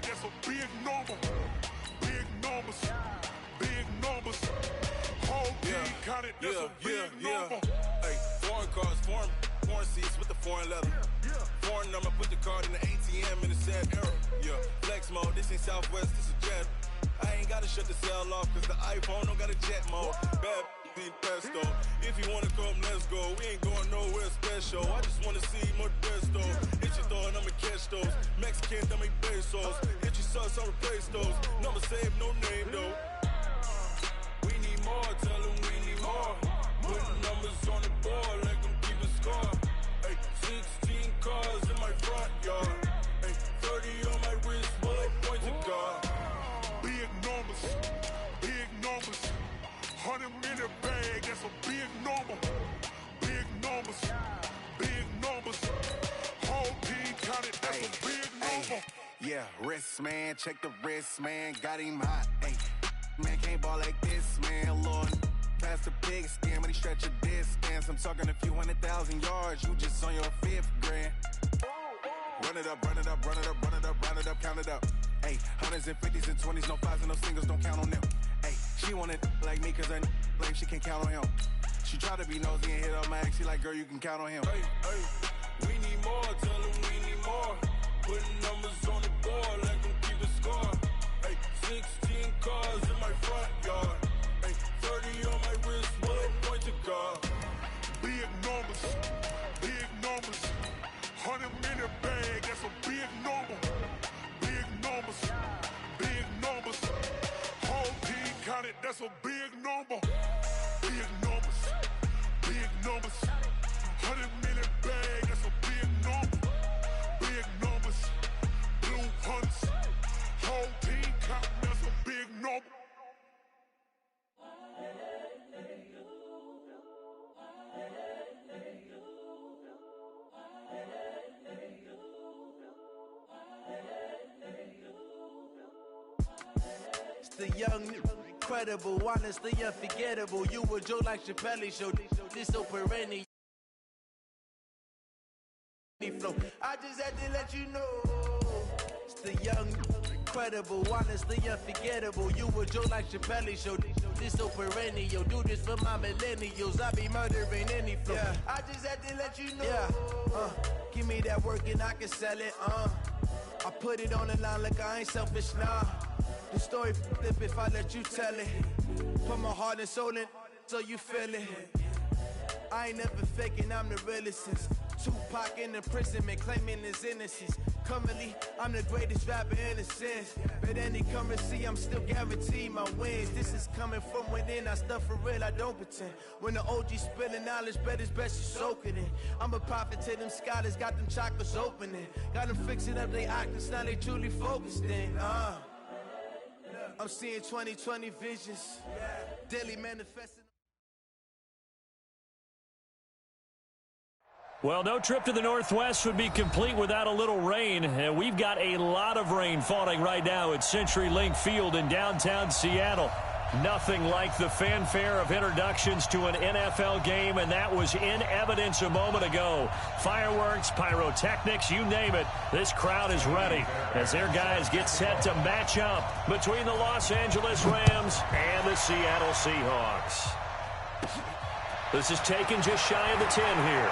bag, that's a big number. Big numbers, big numbers. Whole team counted, that's a big number. Hey, foreign cars, foreign seats with the foreign leather. Foreign number, put the card in the ATM in the sad era. Yeah, flex mode, this ain't Southwest, this is jet. I ain't gotta shut the cell off, cause the iPhone don't got a jet mode. Bad need pesto. If you wanna come, let's go. We ain't going nowhere special. I just wanna see more desto. Hit your throw and I'ma catch those. Mexican, I make pesos. Hit your sauce, I'll replace those. Number save, no name though. We need more, tell them we need more. Putting numbers on the board, let them keep a score. Hey, 16 cars in my front yard. Hey, 30 on my wrist, bullet points of God. Big numbers, big numbers. 100-minute bag, that's a big number. Big numbers, big numbers. Whole team counted, that's a big number. Yeah, wrist, man, check the wrist, man. Got him hot, ayy. Man, can't ball like this, man, Lord. Past the pig skin when he stretch a distance. I'm talking a few 100,000 yards, you just on your 5th grand. Run it up, run it up, run it up, run it up, run it up, count it up. Ayy, 100s and 50s and 20s, no 5s and no singles, don't count on them. Ayy, she wanted like me cause her blame, she can't count on him. She tried to be nosy and hit up my ex, she like, girl, you can count on him. Hey, we need more, tell them we need more. Putting numbers on the board, let them keep a score. Hey, 16 cars in my front yard. Hey, 30 on my wrist, bullet point to God. Big numbers, big numbers. 100-minute bag, that's a big number. Big numbers, big numbers. Whole team counted, that's a big number. Big numbers, big numbers. 100-minute bag, that's a big number. Big numbers, blue hunts. Whole team counting, that's a big number. The young, incredible, honestly unforgettable. You were Joe like Chappelle show. This so perennial. I just had to let you know. It's the young, incredible, honestly unforgettable. You were Joe like Chappelle show. This so perennial. Do this for my millennials. I be murdering any flow. Yeah. I just had to let you know. Yeah. Give me that work and I can sell it. I put it on the line like I ain't selfish, nah. The story flip if I let you tell it. Put my heart and soul in so you feel it. I ain't never faking, I'm the realest since Tupac in imprisonment, claiming his innocence. Currently, I'm the greatest rapper in a sense. But any currency, I'm still guaranteed my wins. This is coming from within, I stuff for real, I don't pretend. When the OG spilling knowledge, bet it's best you soak it in. I'm a prophet to them scholars, got them chakras opening. Got them fixing up they octaves, now they truly focused in. I'm seeing 2020 visions, daily manifesting. Well, no trip to the Northwest would be complete without a little rain, and we've got a lot of rain falling right now at CenturyLink Field in downtown Seattle. Nothing like the fanfare of introductions to an NFL game, and that was in evidence a moment ago. Fireworks, pyrotechnics, you name it. This crowd is ready as their guys get set to match up between the Los Angeles Rams and the Seattle Seahawks. This is taken just shy of the 10 here.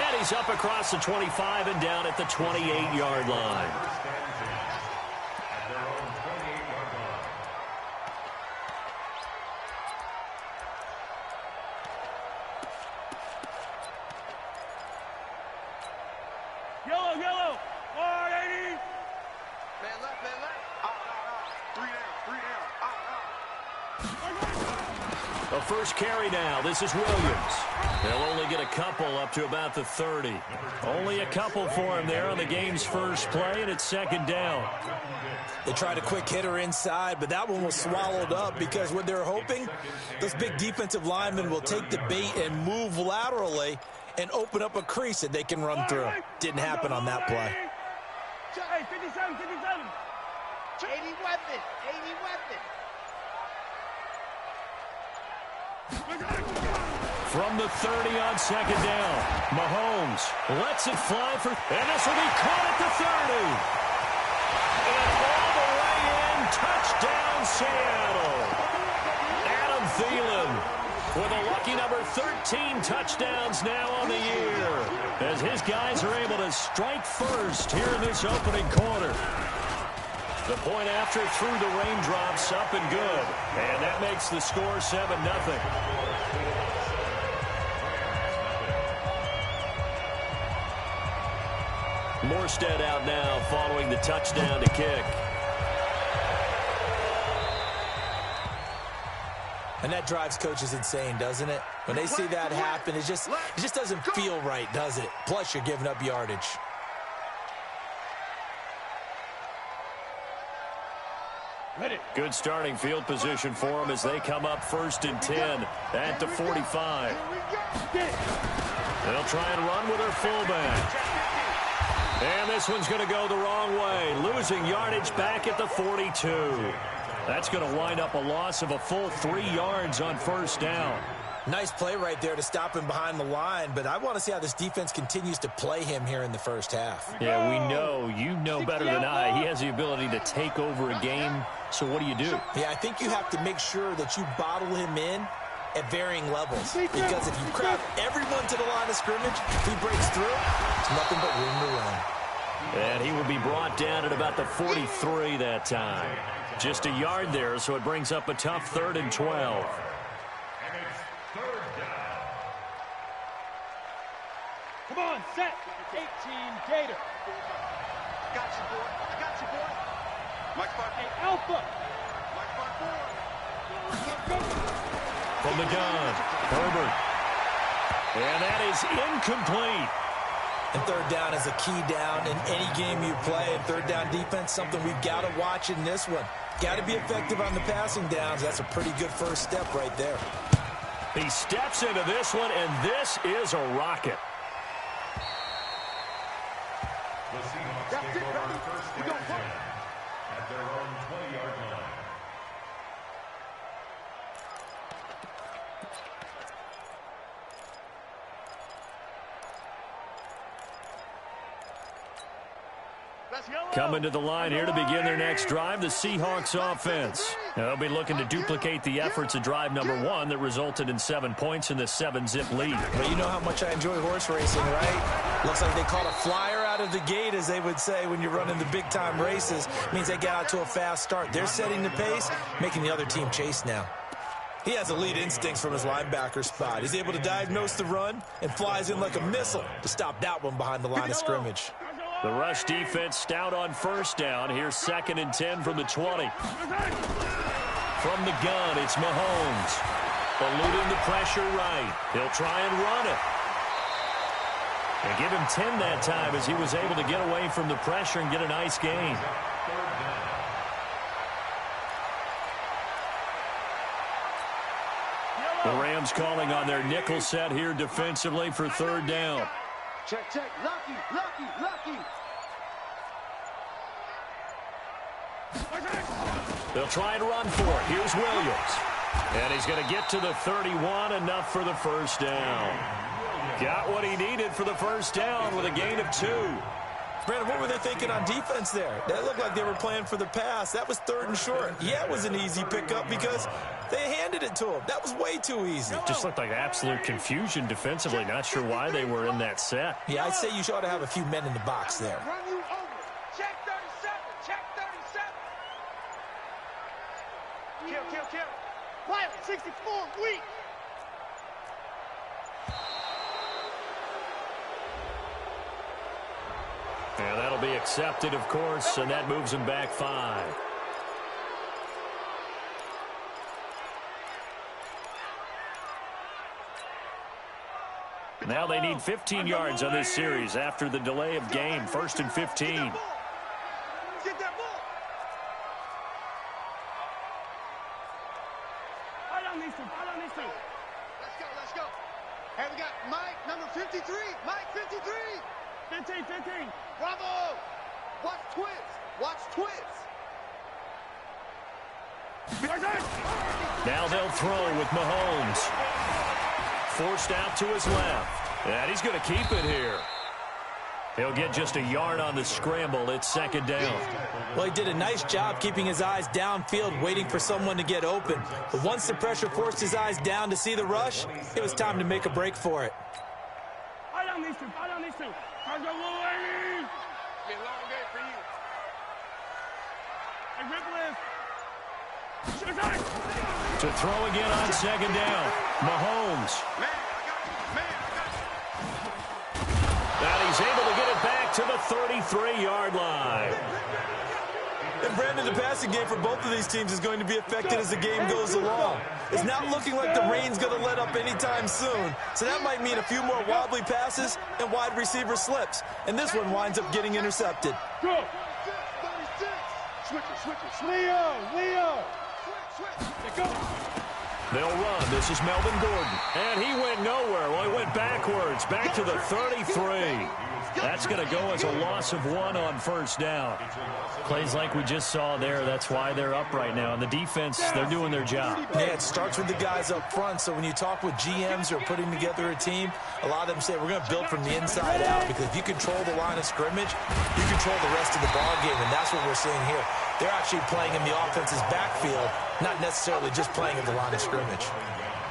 And he's up across the 25 and down at the 28-yard line. Yellow, 480. Man left. A first carry now. This is Williams. They'll only get a couple up to about the 30. Only a couple for him there on the game's first play, and it's second down. They tried a quick hitter inside, but that one was swallowed up because what they're hoping, those big defensive linemen will take the bait and move laterally and open up a crease that they can run through. Didn't happen on that play. Hey, 57. 80 weapon. From the 30 on second down, Mahomes lets it fly for, and this will be caught at the 30. with a lucky number 13 touchdowns now on the year, as his guys are able to strike first here in this opening quarter. The point after through the raindrops, up and good. And that makes the score 7-0. Morstead out now following the touchdown to kick. And that drives coaches insane, doesn't it? When they see that happen, it just doesn't feel right, does it? Plus, you're giving up yardage. Good starting field position for them as they come up 1st and 10 at the 45. They'll try and run with their fullback. And this one's going to go the wrong way, losing yardage back at the 42. That's going to wind up a loss of a full 3 yards on 1st down. Nice play right there to stop him behind the line, but I want to see how this defense continues to play him here in the first half. Yeah, you know better than I. He has the ability to take over a game, so what do you do? Yeah, I think you have to make sure that you bottle him in at varying levels, because if you crowd everyone to the line of scrimmage, if he breaks through, it's nothing but room to run. And he will be brought down at about the 43 that time. Just a yard there, so it brings up a tough 3rd and 12. Come on, set. 18, Gator. Got you, boy. I got you, boy. Mike 5. Hey, Alpha. Mike 5-4. From the gun, Herbert. And that is incomplete. And 3rd down is a key down in any game you play. And 3rd down defense, something we've got to watch in this one. Got to be effective on the passing downs. That's a pretty good first step right there. He steps into this one, and this is a rocket. The Seahawks take over first and 10 at their own 20-yard line. Coming to the line here to begin their next drive, the Seahawks offense. Now, they'll be looking to duplicate the efforts of drive number 1 that resulted in 7 points in the 7-zip lead. But you know how much I enjoy horse racing, right? Looks like they caught a flyer out of the gate, as they would say when you're running the big-time races. It means they get out to a fast start. They're setting the pace, making the other team chase now. He has elite instincts from his linebacker spot. He's able to diagnose the run and flies in like a missile to stop that one behind the line of scrimmage. The rush defense stout on 1st down. Here's 2nd and 10 from the 20. From the gun, it's Mahomes. Eluding the pressure right. He'll try and run it. And give him 10 that time as he was able to get away from the pressure and get a nice gain. The Rams calling on their nickel set here defensively for 3rd down. Check, check. Lucky. They'll try and run for it. Here's Williams. And he's going to get to the 31, enough for the 1st down. Got what he needed for the 1st down with a gain of 2. Brandon, what were they thinking on defense there? That looked like they were playing for the pass. That was 3rd and short. Yeah, it was an easy pickup because they handed it to him. That was way too easy. Just looked like absolute confusion defensively. Not sure why they were in that set. Yeah, I'd say you ought to have a few men in the box there. Run you over. Check 37. Check 37. Kill. Wild, 64, weak. And that'll be accepted, of course, and that moves him back 5. Now they need 15 yards on this series after the delay of game. 1st and 15. Get that ball. Right on these two. Let's go. Hey, we got Mike, number 53. Mike, 53. 15. Bravo. Watch twins. Now they'll throw with Mahomes. Forced out to his left. And he's going to keep it here. He'll get just a yard on the scramble. It's second down. Well, he did a nice job keeping his eyes downfield, waiting for someone to get open. But once the pressure forced his eyes down to see the rush, it was time to make a break for it. Fight on these two. Fight on these two. Cargo ladies. Be a long day for you. Hey, Rip lift. To throw again on second down. Mahomes. And he's able to get it back to the 33-yard line. And Brandon, the passing game for both of these teams is going to be affected as the game goes along. It's not looking like the rain's going to let up anytime soon. So that might mean a few more wobbly passes and wide receiver slips. And this one winds up getting intercepted. Go. Switch it. Leo. Switch. Go. They'll run. This is Melvin Gordon. And he went nowhere. Well, he went backwards. Back to the 33. That's going to go as a loss of 1 on first down. Plays like we just saw there. That's why they're up right now. And the defense, they're doing their job. Yeah, it starts with the guys up front. So when you talk with GMs who are putting together a team, a lot of them say we're going to build from the inside out, because if you control the line of scrimmage, you control the rest of the ball game, and that's what we're seeing here. They're actually playing in the offense's backfield, not necessarily just playing at the line of scrimmage.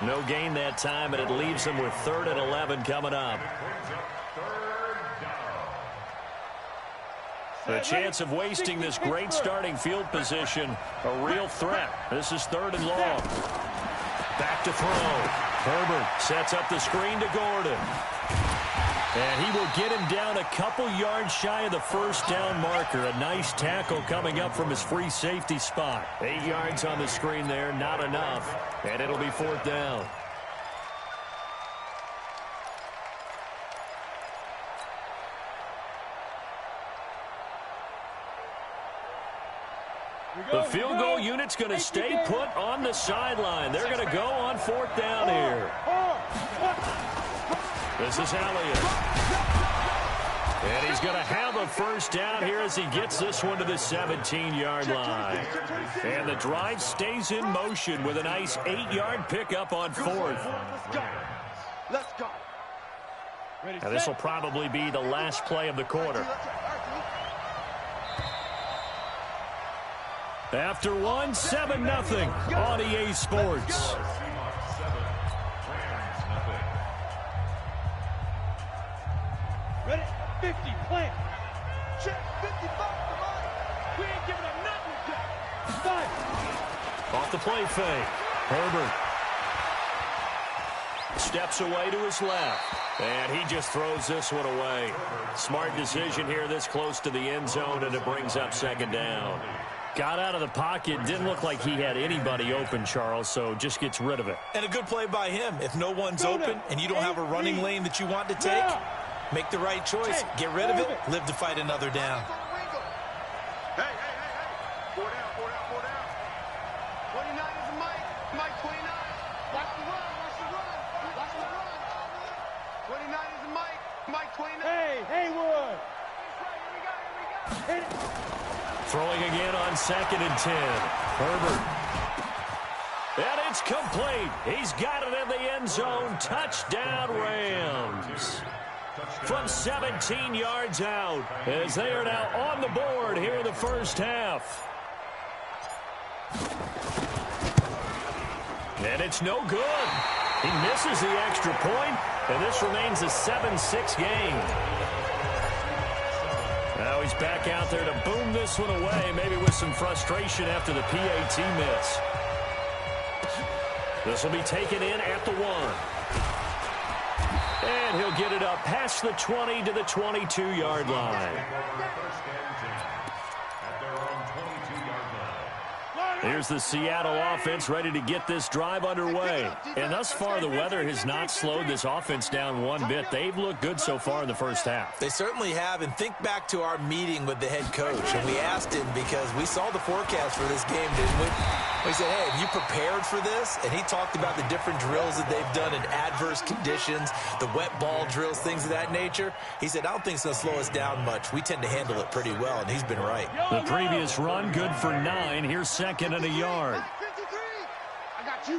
No gain that time, and it leaves them with 3rd and 11 coming up. The chance of wasting this great starting field position, a real threat. This is 3rd and long. Back to throw. Herbert sets up the screen to Gordon. And he will get him down a couple yards shy of the first down marker. A nice tackle coming up from his free safety spot. 8 yards on the screen there, not enough. And it'll be 4th down. The field goal unit's going to stay put on the sideline. They're going to go on 4th down here. This is Elliott. And he's going to have a first down here as he gets this one to the 17-yard line. And the drive stays in motion with a nice 8-yard pickup on 4th. Let's go. Now this will probably be the last play of the quarter. After 1, 7-0 on EA Sports. Ready? 50, plant. Check, 55, come on. We ain't giving up nothing yet. 5. Off the play fake. Herbert steps away to his left. And he just throws this one away. Smart decision here this close to the end zone, and it brings up 2nd down. Got out of the pocket. Didn't look like he had anybody open, Charles, so just gets rid of it. And a good play by him. If no one's open and you don't have a running lane that you want to take, make the right choice. Get rid of it. Live to fight another down. Hey. 4 down. 29 is Mike. Mike 29. Watch the run. 29 is Mike. Mike 29. Hey, Haywood. Here we go. Throwing again on 2nd and 10. Herbert. And it's complete. He's got it in the end zone. Touchdown, Rams. From 17 yards out, as they are now on the board here in the first half. And it's no good. He misses the extra point, and this remains a 7-6 game. Now he's back out there to boom this one away, maybe with some frustration after the PAT miss. This will be taken in at the 1. And he'll get it up past the 20 to the 22-yard line. Here's the Seattle offense ready to get this drive underway. And thus far, the weather has not slowed this offense down one bit. They've looked good so far in the first half. They certainly have. And think back to our meeting with the head coach. And we asked him, because we saw the forecast for this game, didn't we? We said, hey, have you prepared for this? And he talked about the different drills that they've done in adverse conditions, the wet ball drills, things of that nature. He said, I don't think it's going to slow us down much. We tend to handle it pretty well, and he's been right. The previous run, good for 9. Here's 2nd and a yard. 53. I got you.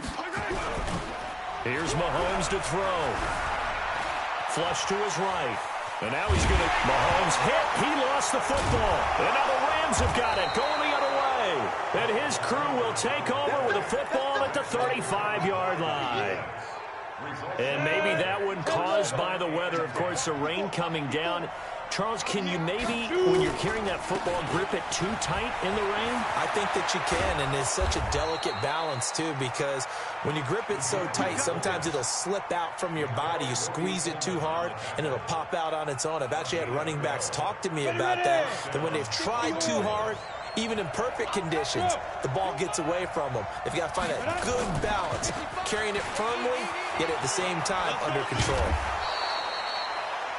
Here's Mahomes to throw. Flush to his right. And now he's going to, Mahomes hit. He lost the football. And now the Rams have got it, going the other way. And his crew will take over with a football at the 35-yard line. And maybe that one caused by the weather. Of course, the rain coming down. Charles, can you maybe, when you're carrying that football, grip it too tight in the rain? I think that you can, and it's such a delicate balance, too, because when you grip it so tight, sometimes it'll slip out from your body. You squeeze it too hard, and it'll pop out on its own. I've actually had running backs talk to me about that when they've tried too hard, even in perfect conditions, the ball gets away from them. They've got to find a good balance, carrying it firmly, yet at the same time under control.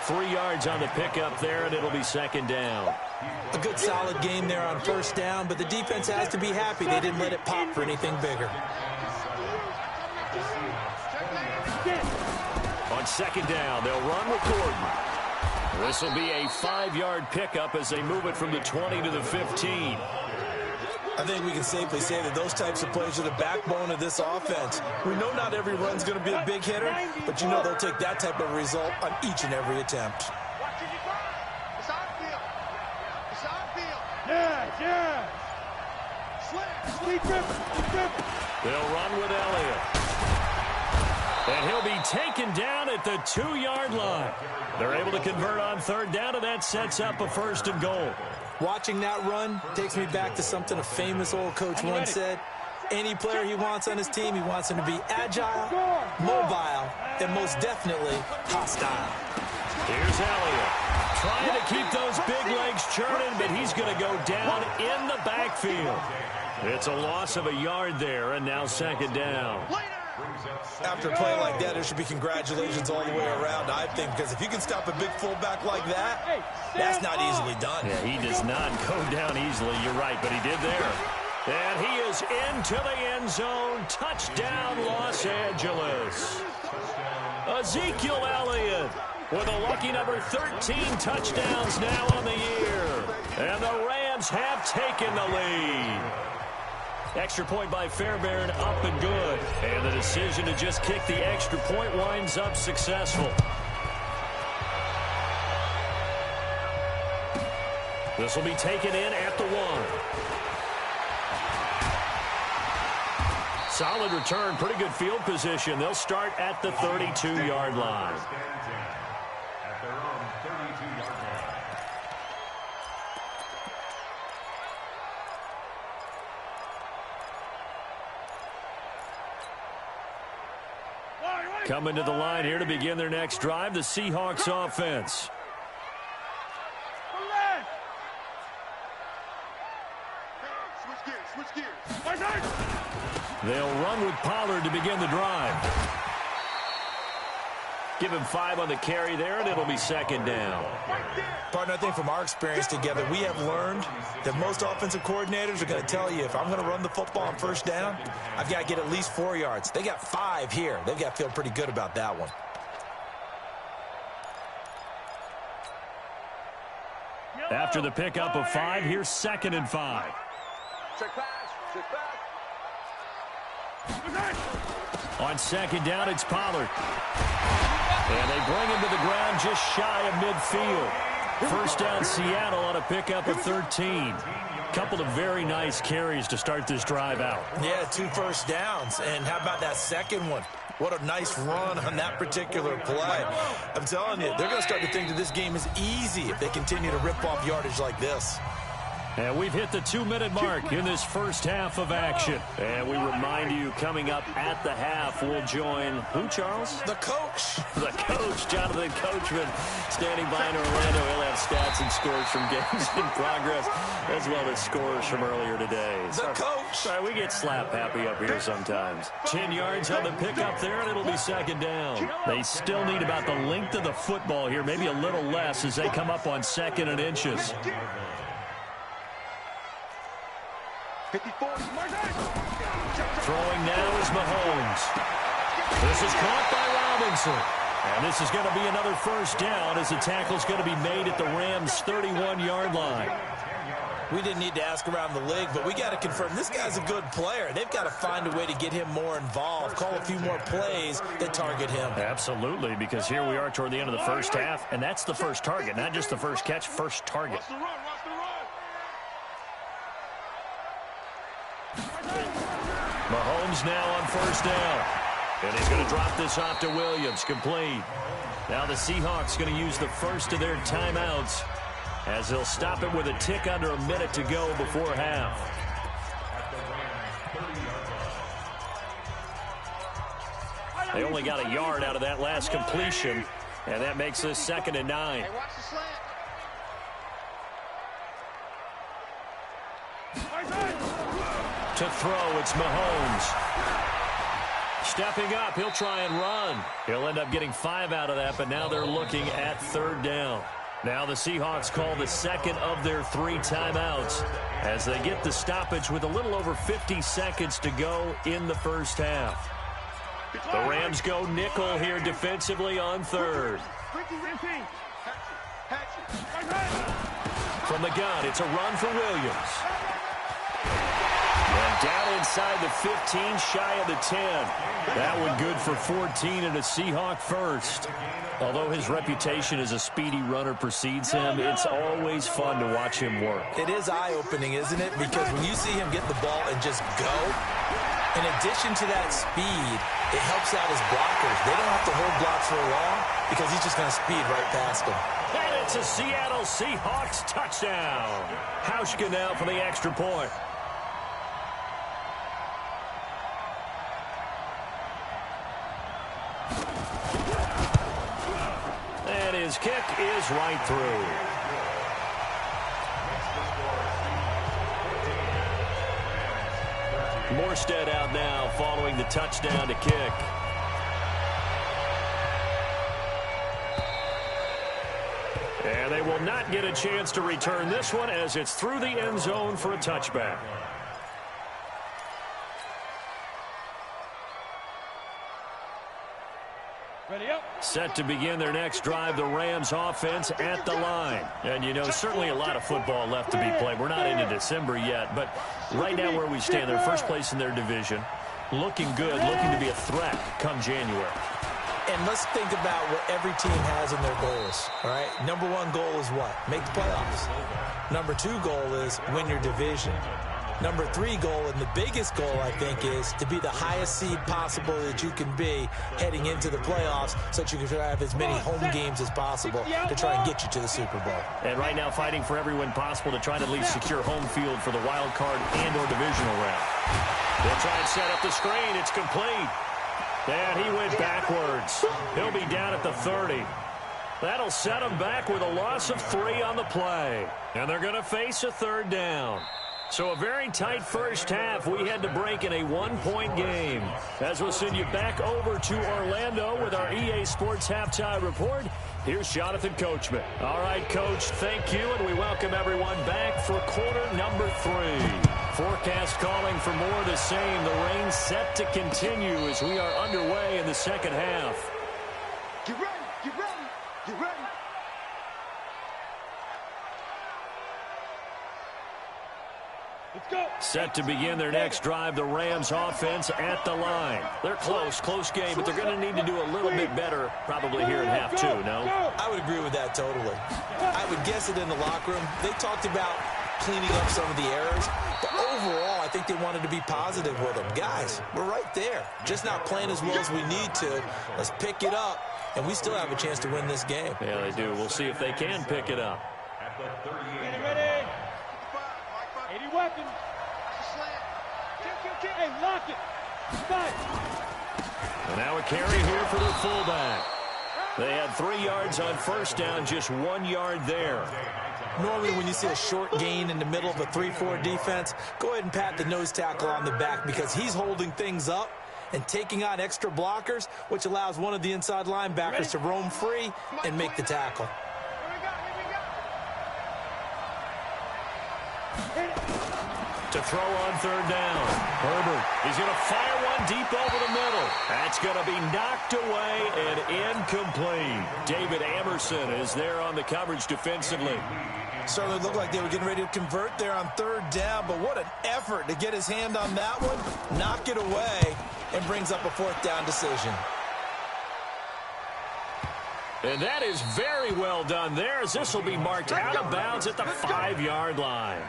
3 yards on the pickup there, and it'll be second down. A good solid game there on first down, but the defense has to be happy they didn't let it pop for anything bigger. On second down, they'll run with Gordon. This will be a 5-yard pickup as they move it from the 20 to the 15. I think we can safely say that those types of plays are the backbone of this offense. We know not every run's going to be a big hitter, but you know they'll take that type of result on each and every attempt. It's on field. It's on field. Yeah. Sweet grip. They'll run with Elliott. And he'll be taken down at the 2-yard line. They're able to convert on third down, and that sets up a first and goal. Watching that run takes me back to something a famous old coach once said. Any player he wants on his team, he wants him to be agile, mobile, and most definitely hostile. Here's Elliott trying to keep those big legs churning, but he's going to go down in the backfield. It's a loss of a yard there, and now second down. After a play like that, there should be congratulations all the way around, I think, because if you can stop a big fullback like that, that's not easily done. Yeah, he does not go down easily, you're right, but he did there. And he is into the end zone. Touchdown, Los Angeles. Ezekiel Elliott with a lucky number 13 touchdowns now on the year. And the Rams have taken the lead. Extra point by Fairbairn, up and good. And the decision to just kick the extra point winds up successful. This will be taken in at the 1. Solid return, pretty good field position. They'll start at the 32-yard line. Coming to the line here to begin their next drive, the Seahawks offense. Switch gears. They'll run with Pollard to begin the drive. Give him 5 on the carry there, and it'll be second down. Partner, I think from our experience together, we have learned that most offensive coordinators are going to tell you, if I'm going to run the football on first down, I've got to get at least 4 yards. They got 5 here. They've got to feel pretty good about that one. After the pickup of 5, here's second and 5. Check pass. On second down, it's Pollard. And they bring him to the ground just shy of midfield. First down, Seattle on a pickup of 13. Couple of very nice carries to start this drive out. Yeah, 2 first downs. And how about that second one? What a nice run on that particular play. I'm telling you, they're going to start to think that this game is easy if they continue to rip off yardage like this. And we've hit the 2-minute mark in this first half of action. And we remind you, coming up at the half, we'll join who, Charles? The coach. The coach, Jonathan Coachman, standing by in Orlando. He'll have stats and scores from games in progress, as well as scores from earlier today. The coach. Sorry, we get slap happy up here sometimes. 10 yards on the pickup there, and it'll be second down. They still need about the length of the football here, maybe a little less as they come up on second and inches. 54. Throwing now is Mahomes. This is caught by Robinson. And this is going to be another first down as the tackle's going to be made at the Rams' 31-yard line. We didn't need to ask around the league, but we got to confirm this guy's a good player. They've got to find a way to get him more involved, call a few more plays that target him. Absolutely, because here we are toward the end of the first half, and that's the first target, not just the first catch, first target. Watch the run, watch the run. Mahomes now on first down. And he's going to drop this off to Williams, complete. Now the Seahawks going to use the first of their timeouts as they'll stop it with a tick under a minute to go before half. They only got a yard out of that last completion, and that makes this 2nd and 9. Hey, watch the slant. To throw, it's Mahomes. Stepping up, he'll try and run. He'll end up getting 5 out of that, but now they're looking at 3rd down. Now the Seahawks call the second of their 3 timeouts as they get the stoppage with a little over 50 seconds to go in the first half. The Rams go nickel here defensively on 3rd. From the gun, it's a run for Williams. And down inside the 15, shy of the 10. That one good for 14 and a Seahawk first. Although his reputation as a speedy runner precedes him, it's always fun to watch him work. It is eye-opening, isn't it? Because when you see him get the ball and just go, in addition to that speed, it helps out his blockers. They don't have to hold blocks for long because he's just going to speed right past them. And it's a Seattle Seahawks touchdown. Hauschka now for the extra point. And his kick is right through. Morstead out now following the touchdown to kick. And they will not get a chance to return this one as it's through the end zone for a touchback. Ready up. Set to begin their next drive, the Rams offense at the line. And, you know, certainly a lot of football left to be played. We're not into December yet, but right now where we stand, they're first place in their division. Looking good, looking to be a threat come January. And let's think about what every team has in their goals, all right? Number 1 goal is what? Make the playoffs. Number 2 goal is win your division. Number 3 goal, and the biggest goal, I think, is to be the highest seed possible that you can be heading into the playoffs so that you can have as many home games as possible to try and get you to the Super Bowl. And right now fighting for every win possible to try to at least secure home field for the wild card and or divisional round. They'll try and set up the screen. It's complete. And he went backwards. He'll be down at the 30. That'll set him back with a loss of 3 on the play. And they're going to face a 3rd down. So a very tight first half. We had to break in a 1-point game. As we'll send you back over to Orlando with our EA Sports Halftime Report, here's Jonathan Coachman. All right, Coach, thank you, and we welcome everyone back for quarter number 3. Forecast calling for more of the same. The rain set to continue as we are underway in the second half. Get ready, get ready, get ready. Let's go. Set to begin their next drive, the Rams offense at the line. They're close game, but they're going to need to do a little bit better probably here in half 2, no? I would agree with that totally. I would guess it in the locker room. They talked about cleaning up some of the errors, but overall, I think they wanted to be positive with them. Guys, we're right there. Just not playing as well as we need to. Let's pick it up, and we still have a chance to win this game. Yeah, they do. We'll see if they can pick it up. Ready. 80 weapons. Hey, lock it. And now a carry here for the fullback. They had 3 yards on first down, just 1 yard there. Normally when you see a short gain in the middle of a 3-4 defense, go ahead and pat the nose tackle on the back because he's holding things up and taking on extra blockers, which allows one of the inside linebackers to roam free and make the tackle. To throw on 3rd down. Herbert, he's going to fire one deep over the middle. That's going to be knocked away and incomplete. David Amerson is there on the coverage defensively. Certainly looked like they were getting ready to convert there on third down, but what an effort to get his hand on that one, knock it away, and brings up a fourth down decision. And that is very well done there, as this will be marked out of bounds at the 5-yard line.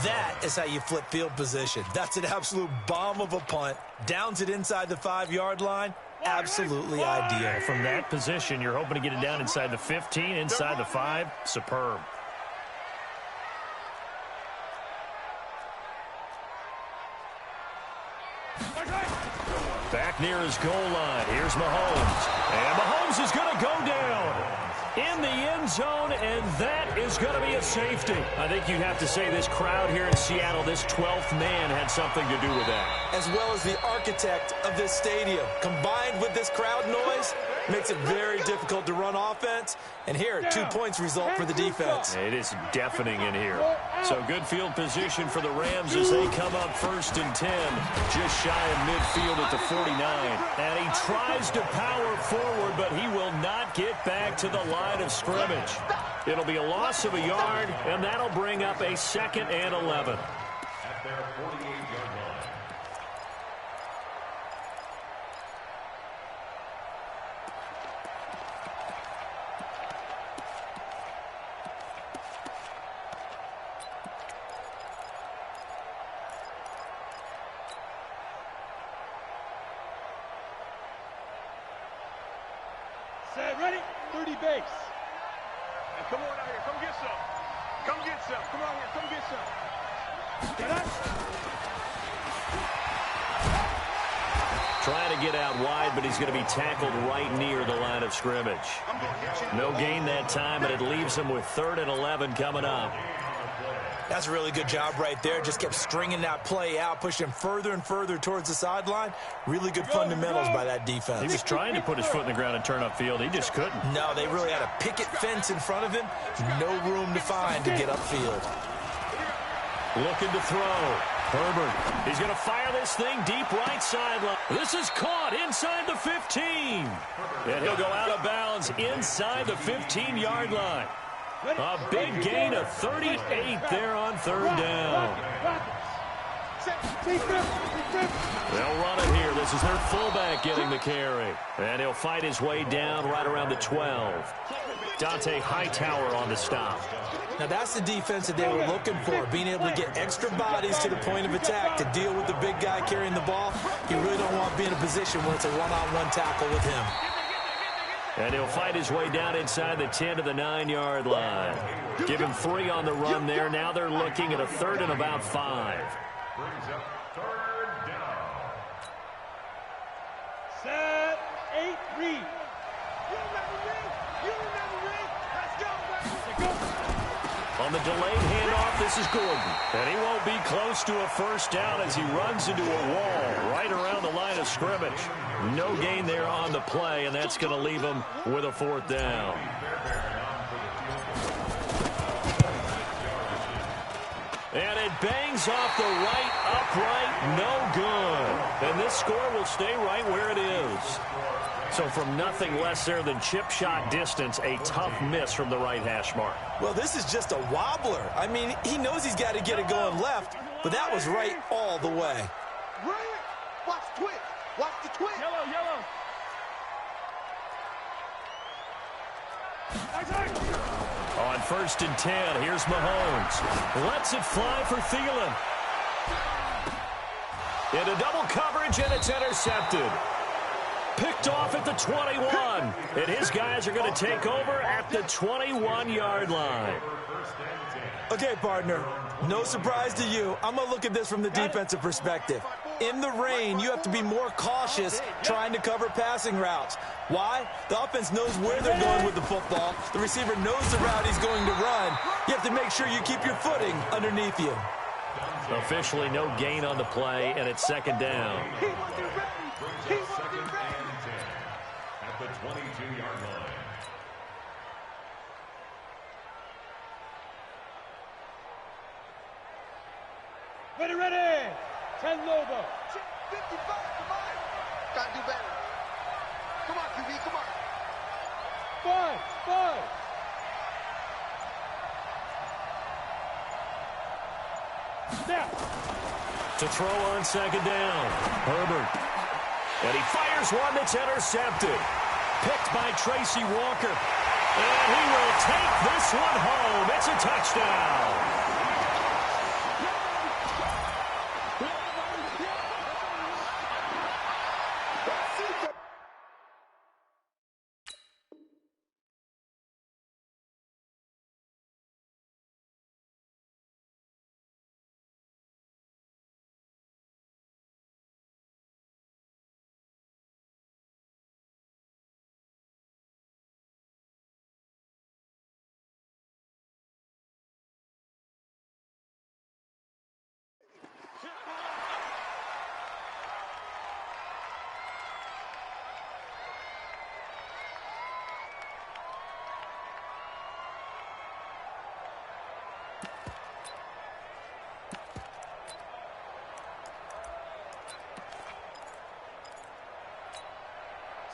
That is how you flip field position. That's an absolute bomb of a punt. Downs it inside the 5-yard line. Absolutely ideal. From that position, you're hoping to get it down inside the 15, inside the 5. Superb. Back near his goal line. Here's Mahomes. And Mahomes is going to go down in the end zone, and that is going to be a safety. I think you'd have to say this crowd here in Seattle, this 12th man, had something to do with that. As well as the architect of this stadium. Combined with this crowd noise, makes it very difficult to run offense. And here, 2 points result for the defense. It is deafening in here. So good field position for the Rams as they come up 1st and 10, just shy of midfield at the 49. And he tries to power forward, but he will not get back to the line of scrimmage. It'll be a loss of a yard, and that'll bring up a 2nd and 11. At their 48-yard line. Set, ready? 30 base. Now come on out here. Come get some. Come get some. Come on here. Come get some. Get up. Trying to get out wide, but he's going to be tackled right near the line of scrimmage. No gain that time, and it leaves him with 3rd and 11 coming up. That's a really good job right there. Just kept stringing that play out, pushing him further and further towards the sideline. Really good fundamentals by that defense. He was trying to put his foot in the ground and turn upfield. He just couldn't. No, they really had a picket fence in front of him. No room to find to get upfield. Looking to throw. Herbert. He's going to fire this thing deep right sideline. This is caught inside the 15. And he'll go out of bounds inside the 15-yard line. A big gain of 38 there on 3rd down. They'll run it here. This is their fullback getting the carry. And he'll fight his way down right around the 12. Dante Hightower on the stop. Now that's the defense that they were looking for, being able to get extra bodies to the point of attack to deal with the big guy carrying the ball. You really don't want to be in a position where it's a one-on-one tackle with him. And he'll fight his way down inside the 10 to the 9-yard line. Give him 3 on the run there. Now they're looking at a 3rd and about 5. Brings up 3rd down. Set, 8, read. You remember read. You remember read. Let's go, baby. On the delayed handoff, this is Gordon. And he won't be close to a 1st down as he runs into a wall right around the line of scrimmage. No gain there on the play, and that's going to leave him with a 4th down. And it bangs off the right upright, no good. And this score will stay right where it is. So from nothing less there than chip shot distance, a tough miss from the right hash mark. Well, this is just a wobbler. I mean, he knows he's got to get it going left, but that was right all the way. Watch twitch. Watch the twitch. Yellow, yellow. On 1st and 10, here's Mahomes. Lets it fly for Thielen. Into double coverage, and it's intercepted. Picked off at the 21. And his guys are going to take over at the 21-yard line. Okay, partner, no surprise to you. I'm going to look at this from the defensive perspective. In the rain, you have to be more cautious trying to cover passing routes. Why? The offense knows where they're going with the football. The receiver knows the route he's going to run. You have to make sure you keep your footing underneath you. Officially no gain on the play, and it's 2nd down. At the 22-yard line. Ready, ready. 10 Lobo. 55, come on. Gotta do better. Come on, QB, come on. 5, 5. To throw on second down, Herbert. And he fires one that's intercepted. Picked by Tracy Walker. And he will take this one home. It's a touchdown.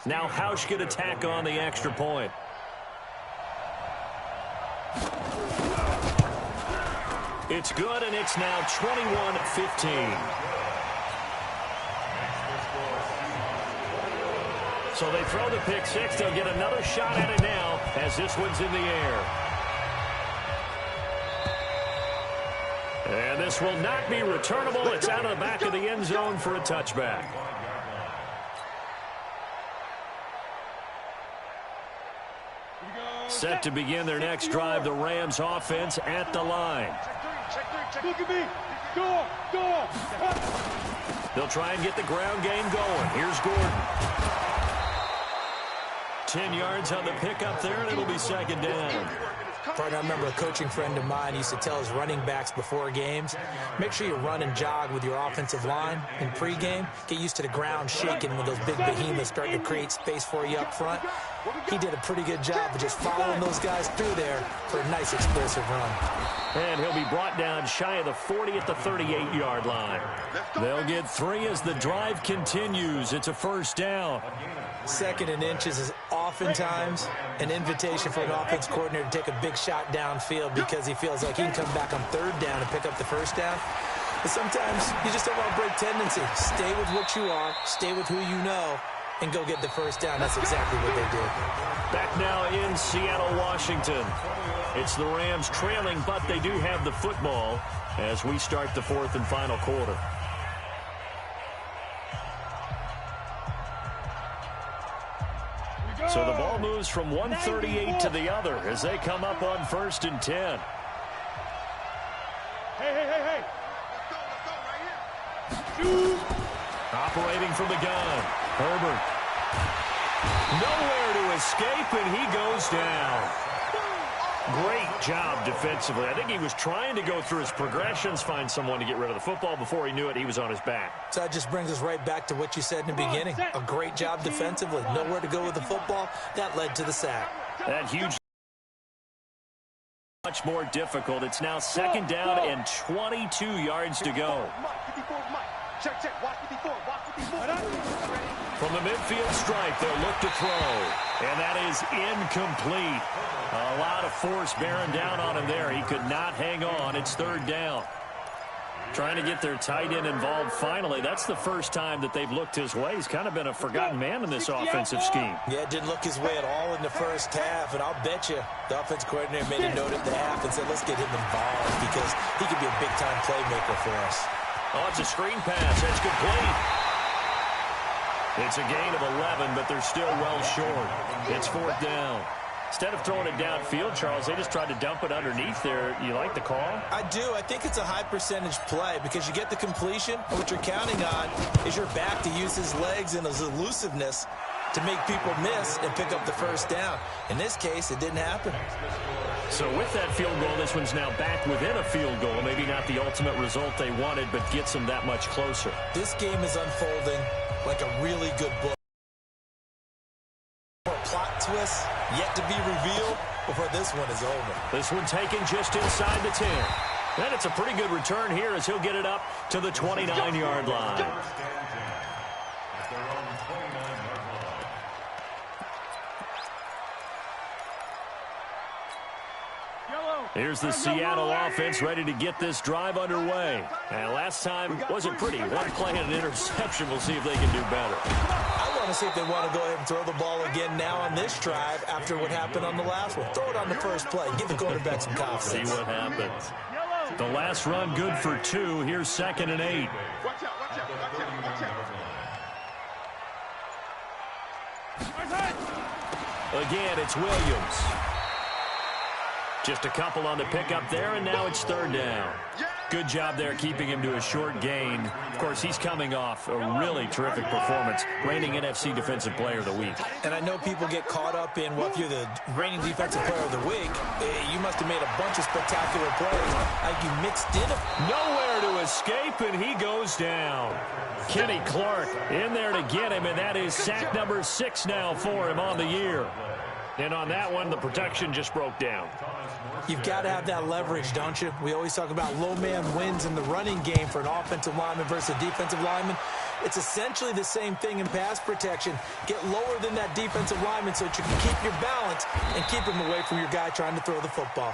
Now Hausch could attack on the extra point. It's good, and it's now 21-15. So they throw the pick six. They'll get another shot at it now as this one's in the air. And this will not be returnable. It's out of the back of the end zone for a touchback. Set to begin their next drive, the Rams offense at the line. Look at me. Go. They'll try and get the ground game going. Here's Gordon. 10 yards on the pickup there, and it'll be second down. Partner, I remember a coaching friend of mine used to tell his running backs before games, make sure you run and jog with your offensive line in pregame. Get used to the ground shaking when those big behemoths start to create space for you up front. He did a pretty good job of just following those guys through there for a nice explosive run. And he'll be brought down shy of the 40 at the 38-yard line. They'll get 3 as the drive continues. It's a first down. Second and inches is oftentimes an invitation for an offense coordinator to take a big shot downfield because he feels like he can come back on third down and pick up the first down. But sometimes you just don't want to break tendency. Stay with what you are, stay with who you know, and go get the first down. That's exactly what they did. Back now in Seattle, Washington. It's the Rams trailing, but they do have the football as we start the fourth and final quarter. So the ball moves from 138 to the other as they come up on 1st and 10. Hey. Operating from the gun, Herbert. Nowhere to escape, and he goes down. Great job defensively. I think he was trying to go through his progressions, find someone to get rid of the football. Before he knew it, he was on his back. So that just brings us right back to what you said in the beginning. A great job defensively. Nowhere to go with the football. That led to the sack. That huge, much more difficult. It's now second down and 22 yards to go. From the midfield stripe, they'll look to throw. And that is incomplete. A lot of force bearing down on him there. He could not hang on. It's third down. Trying to get their tight end involved finally. That's the first time that they've looked his way. He's kind of been a forgotten man in this offensive scheme. Yeah, it didn't look his way at all in the first half. And I'll bet you the offense coordinator made a note at the half and said, let's get him involved because he could be a big-time playmaker for us. Oh, it's a screen pass. That's complete. It's a gain of 11, but they're still well short. It's fourth down. Instead of throwing it downfield, Charles, they just tried to dump it underneath there. You like the call? I do. I think it's a high-percentage play because you get the completion, and what you're counting on is your back to use his legs and his elusiveness to make people miss and pick up the first down. In this case, it didn't happen. So with that field goal, this one's now back within a field goal. Maybe not the ultimate result they wanted, but gets them that much closer. This game is unfolding like a really good book. Plot twist yet to be revealed before this one is over. This one taken just inside the 10. And it's a pretty good return here as he'll get it up to the 29-yard line. Yellow. Here's the Seattle offense ready to get this drive underway. And last time wasn't pretty. One play and an interception. We'll see if they can do better. I want to see if they want to go ahead and throw the ball again now on this drive after what happened on the last one. Throw it on the first play. Give the quarterback some confidence. See what happens. The last run good for 2. Here's 2nd and 8. Watch out, watch out, watch out, watch out. Again, it's Williams. Just a couple on the pickup there, and now it's 3rd down. Good job there keeping him to a short gain. Of course, he's coming off a really terrific performance, reigning NFC Defensive Player of the Week. And I know people get caught up in, well, if you're the reigning Defensive Player of the Week, you must have made a bunch of spectacular plays. Like you mixed in them. Nowhere to escape, and he goes down. Kenny Clark in there to get him, and that is sack number 6 now for him on the year. And on that one, the protection just broke down. You've got to have that leverage, don't you? We always talk about low man wins in the running game for an offensive lineman versus a defensive lineman. It's essentially the same thing in pass protection. Get lower than that defensive lineman so that you can keep your balance and keep him away from your guy trying to throw the football.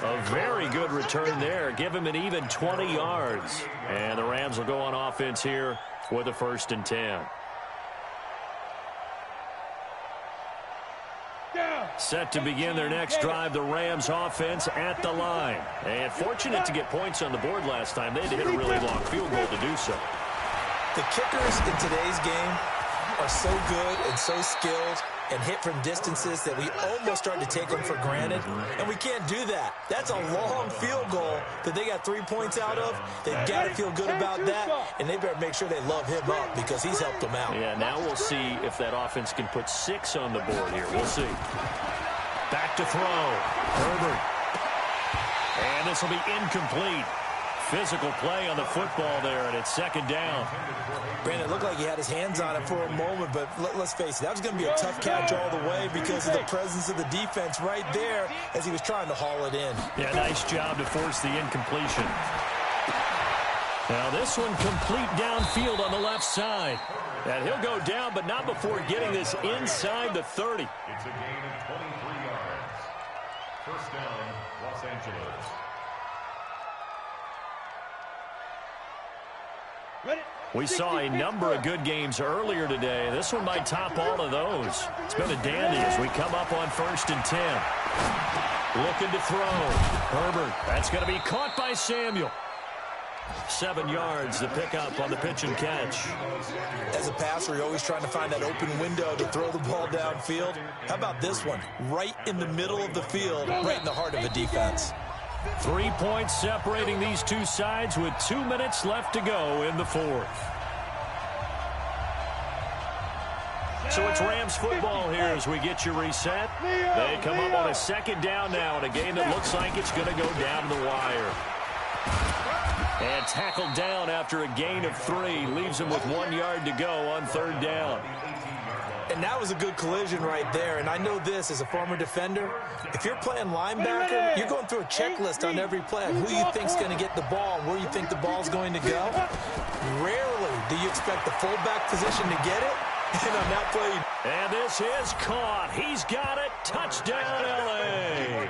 A very good return there. Give him an even 20 yards. And the Rams will go on offense here with a 1st and 10. Set to begin their next drive, the Rams offense at the line. And fortunate to get points on the board last time. They had to hit a really long field goal to do so. The kickers in today's game are so good and so skilled and hit from distances that we almost start to take them for granted. And we can't do that. That's a long field goal that they got 3 points out of. They've got to feel good about that, and they better make sure they love him up because he's helped them out. Yeah, now we'll see if that offense can put 6 on the board here. We'll see. Back to throw. Herbert. And this will be incomplete. Physical play on the football there, and it's 2nd down. Brandon, it looked like he had his hands on it for a moment, but let's face it, that was going to be a tough catch all the way because of the presence of the defense right there as he was trying to haul it in. Yeah, nice job to force the incompletion. Now this one complete downfield on the left side. And he'll go down, but not before getting this inside the 30. It's a gain of 23 yards. 1st down, Los Angeles. We saw a number of good games earlier today. This one might top all of those. It's been a dandy as we come up on 1st and 10. Looking to throw. Herbert. That's going to be caught by Samuel. 7 yards the pickup on the pitch and catch. As a passer, you're always trying to find that open window to throw the ball downfield. How about this one? Right in the middle of the field, right in the heart of a defense. 3 points separating these two sides with 2 minutes left to go in the 4th. So it's Rams football here as we get you reset. They come up on a 2nd down now in a game that looks like it's going to go down the wire. And tackled down after a gain of 3. Leaves him with 1 yard to go on 3rd down. And that was a good collision right there. And I know this as a former defender. If you're playing linebacker, you're going through a checklist on every play. Who you think's going to get the ball, where you think the ball's going to go. Rarely do you expect the fullback position to get it. And on that play. And this is caught. He's got it. Touchdown, L.A.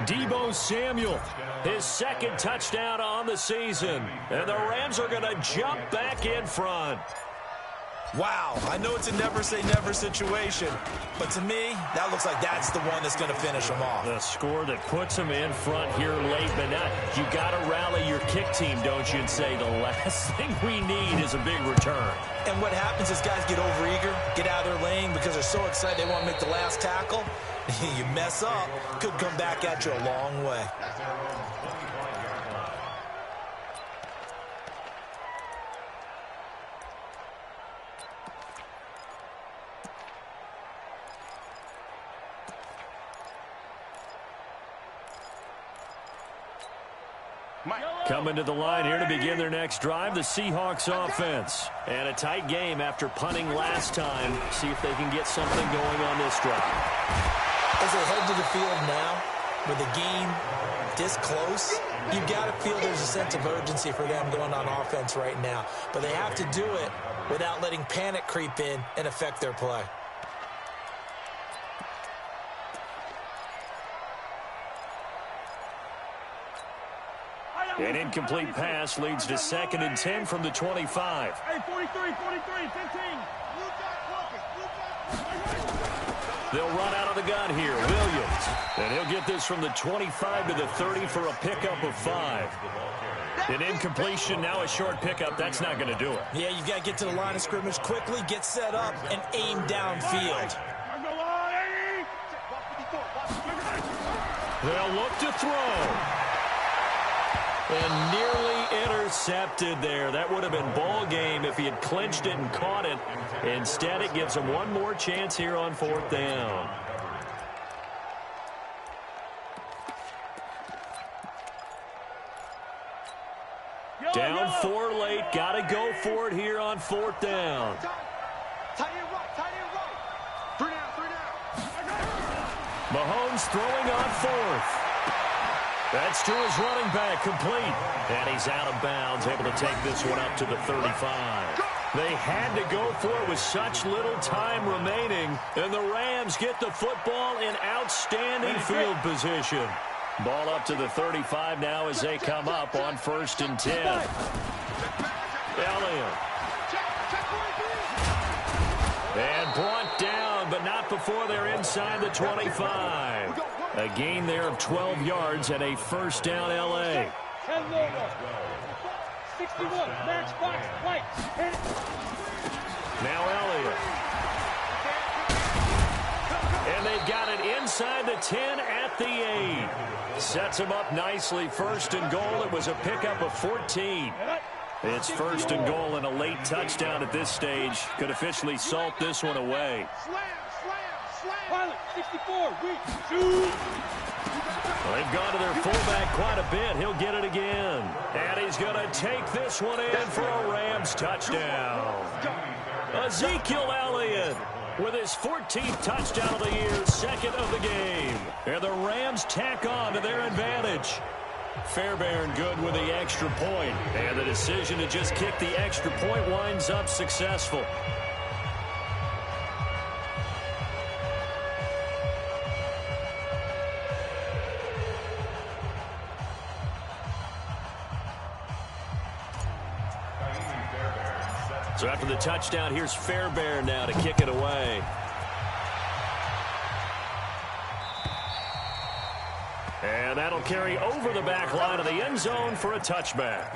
Deebo Samuel, his 2nd touchdown on the season. And the Rams are going to jump back in front. Wow, I know it's a never-say-never situation, but to me, that looks like that's the one that's going to finish them off. The score that puts them in front here late, but not. You got to rally your kick team, don't you, and say the last thing we need is a big return. And what happens is guys get overeager, get out of their lane because they're so excited they want to make the last tackle. You mess up, could come back at you a long way. Coming to the line here to begin their next drive, the Seahawks offense. And a tight game after punting last time. See if they can get something going on this drive. As they head to the field now, with the game this close, you've got to feel there's a sense of urgency for them going on offense right now. But they have to do it without letting panic creep in and affect their play. An incomplete pass leads to 2nd and 10 from the 25. Hey, 43, 15. They'll run out of the gun here. Williams. And he'll get this from the 25 to the 30 for a pickup of 5. An incompletion, now a short pickup. That's not going to do it. Yeah, you've got to get to the line of scrimmage quickly, get set up, and aim downfield. They'll look to throw. And nearly intercepted there. That would have been ball game if he had clinched it and caught it. Instead, it gives him one more chance here on 4th down. Down 4 late. Got to go for it here on 4th down. Tight end right. 3 down. Mahomes throwing on 4th. That's to his running back, complete. And he's out of bounds, able to take this one up to the 35. They had to go for it with such little time remaining. And the Rams get the football in outstanding field position. Ball up to the 35 now as they come up on 1st and 10. Elliott. And brought down, but not before they're inside the 25. A gain there of 12 yards and a 1st down, L.A. 61, match box, white. Now Elliott. And they've got it inside the 10 at the 8. Sets them up nicely. 1st and goal. It was a pickup of 14. It's 1st and goal and a late touchdown at this stage. Could officially salt this one away. Pilot, 64, Well, they've gone to their fullback quite a bit. He'll get it again. And he's going to take this one in for a Rams touchdown. Ezekiel Elliott with his 14th touchdown of the year, 2nd of the game. And the Rams tack on to their advantage. Fairbairn good with the extra point. And the decision to just kick the extra point winds up successful. So after the touchdown, here's Fairbairn now to kick it away. And that'll carry over the back line of the end zone for a touchback.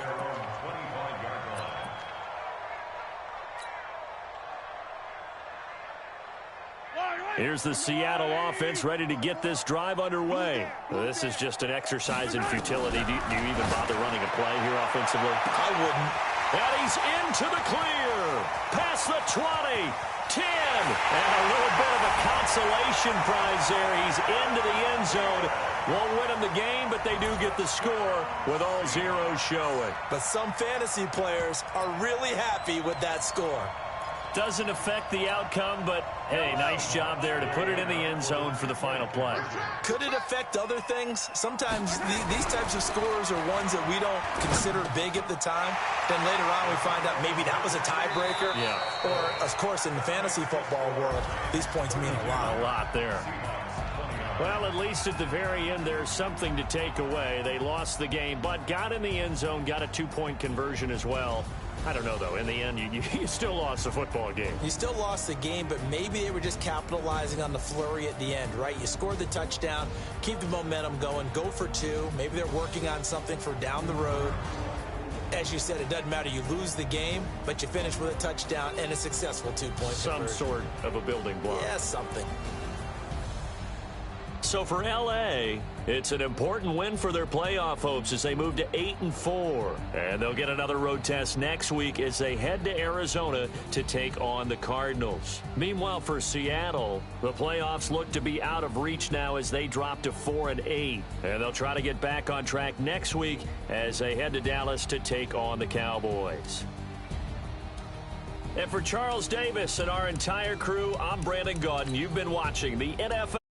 Here's the Seattle offense ready to get this drive underway. This is just an exercise in futility. Do you even bother running a play here offensively? I wouldn't. And he's into the clear. Past the 20, 10. And a little bit of a consolation prize there. He's into the end zone. Won't win them the game, but they do get the score with all zeros showing. But some fantasy players are really happy with that score. Doesn't affect the outcome, but, hey, nice job there to put it in the end zone for the final play. Could it affect other things? Sometimes these types of scores are ones that we don't consider big at the time. Then later on we find out maybe that was a tiebreaker. Yeah. Or, of course, in the fantasy football world, these points mean a lot. A lot there. Well, at least at the very end, there's something to take away. They lost the game, but got in the end zone, got a 2-point conversion as well. I don't know, though. In the end, you still lost the football game. You still lost the game, but maybe they were just capitalizing on the flurry at the end, right? You scored the touchdown, keep the momentum going, go for 2. Maybe they're working on something for down the road. As you said, it doesn't matter. You lose the game, but you finish with a touchdown and a successful 2-point conversion. Some sort of a building block. Yeah, something. So for L.A., it's an important win for their playoff hopes as they move to 8-4. And they'll get another road test next week as they head to Arizona to take on the Cardinals. Meanwhile, for Seattle, the playoffs look to be out of reach now as they drop to 4-8. And they'll try to get back on track next week as they head to Dallas to take on the Cowboys. And for Charles Davis and our entire crew, I'm Brandon Gaudin. You've been watching the NFL.